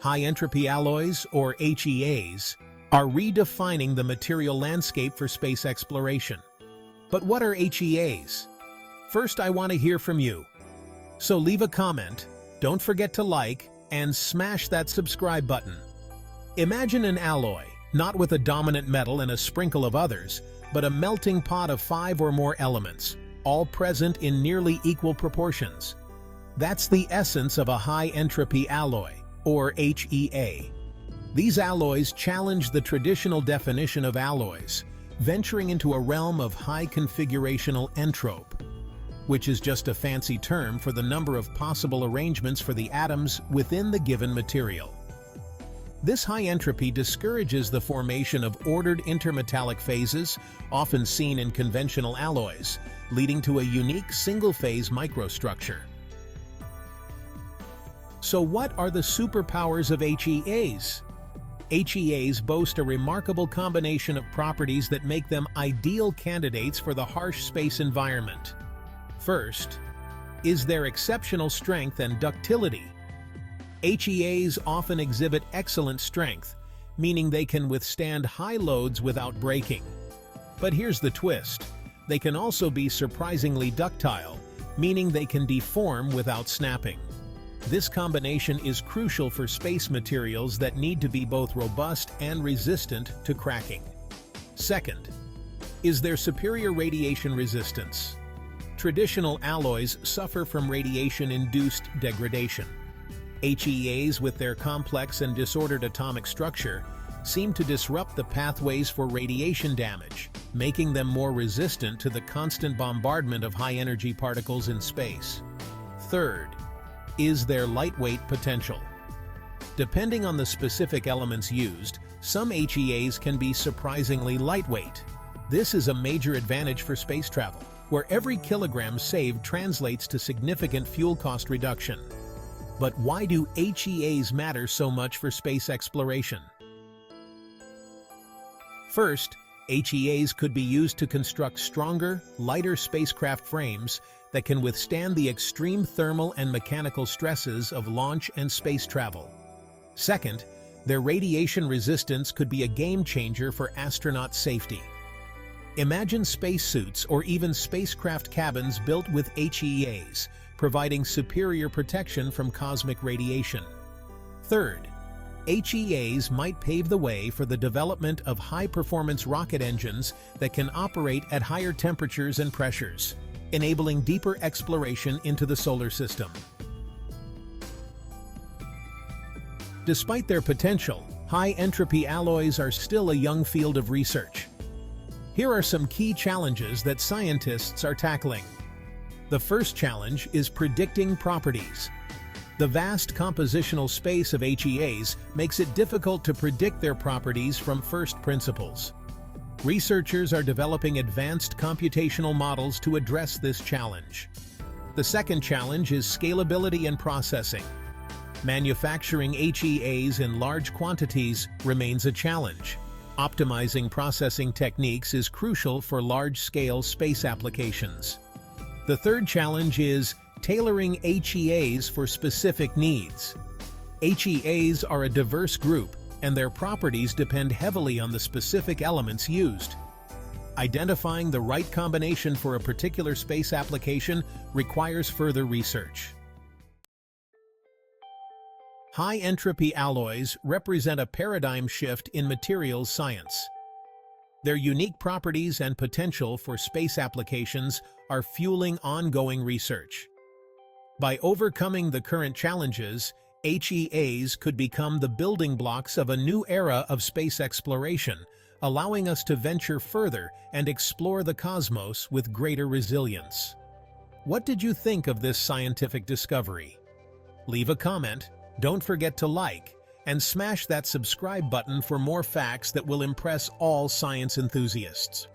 High-entropy alloys, or HEAs, are redefining the material landscape for space exploration. But what are HEAs? First, I want to hear from you. So leave a comment, don't forget to like, and smash that subscribe button. Imagine an alloy, not with a dominant metal and a sprinkle of others, but a melting pot of 5 or more elements, all present in nearly equal proportions. That's the essence of a high-entropy alloy, or HEA. These alloys challenge the traditional definition of alloys, venturing into a realm of high-configurational entropy, which is just a fancy term for the number of possible arrangements for the atoms within the given material. This high entropy discourages the formation of ordered intermetallic phases, often seen in conventional alloys, leading to a unique single-phase microstructure. So what are the superpowers of HEAs? HEAs boast a remarkable combination of properties that make them ideal candidates for the harsh space environment. First, is their exceptional strength and ductility. HEAs often exhibit excellent strength, meaning they can withstand high loads without breaking. But here's the twist. They can also be surprisingly ductile, meaning they can deform without snapping. This combination is crucial for space materials that need to be both robust and resistant to cracking. Second, is their superior radiation resistance. Traditional alloys suffer from radiation-induced degradation. HEAs, with their complex and disordered atomic structure, seem to disrupt the pathways for radiation damage, making them more resistant to the constant bombardment of high-energy particles in space. Third, is their lightweight potential. Depending on the specific elements used, some HEAs can be surprisingly lightweight. This is a major advantage for space travel, where every kilogram saved translates to significant fuel cost reduction. But why do HEAs matter so much for space exploration? First, HEAs could be used to construct stronger, lighter spacecraft frames that can withstand the extreme thermal and mechanical stresses of launch and space travel. Second, their radiation resistance could be a game-changer for astronaut safety. Imagine spacesuits or even spacecraft cabins built with HEAs, providing superior protection from cosmic radiation. Third, HEAs might pave the way for the development of high-performance rocket engines that can operate at higher temperatures and pressures, enabling deeper exploration into the solar system. Despite their potential, high-entropy alloys are still a young field of research. Here are some key challenges that scientists are tackling. The first challenge is predicting properties. The vast compositional space of HEAs makes it difficult to predict their properties from first principles. Researchers are developing advanced computational models to address this challenge. The second challenge is scalability and processing. Manufacturing HEAs in large quantities remains a challenge. Optimizing processing techniques is crucial for large-scale space applications. The third challenge is tailoring HEAs for specific needs. HEAs are a diverse group, and their properties depend heavily on the specific elements used. Identifying the right combination for a particular space application requires further research. High-entropy alloys represent a paradigm shift in materials science. Their unique properties and potential for space applications are fueling ongoing research. By overcoming the current challenges, HEAs could become the building blocks of a new era of space exploration, allowing us to venture further and explore the cosmos with greater resilience. What did you think of this scientific discovery? Leave a comment, don't forget to like, and smash that subscribe button for more facts that will impress all science enthusiasts.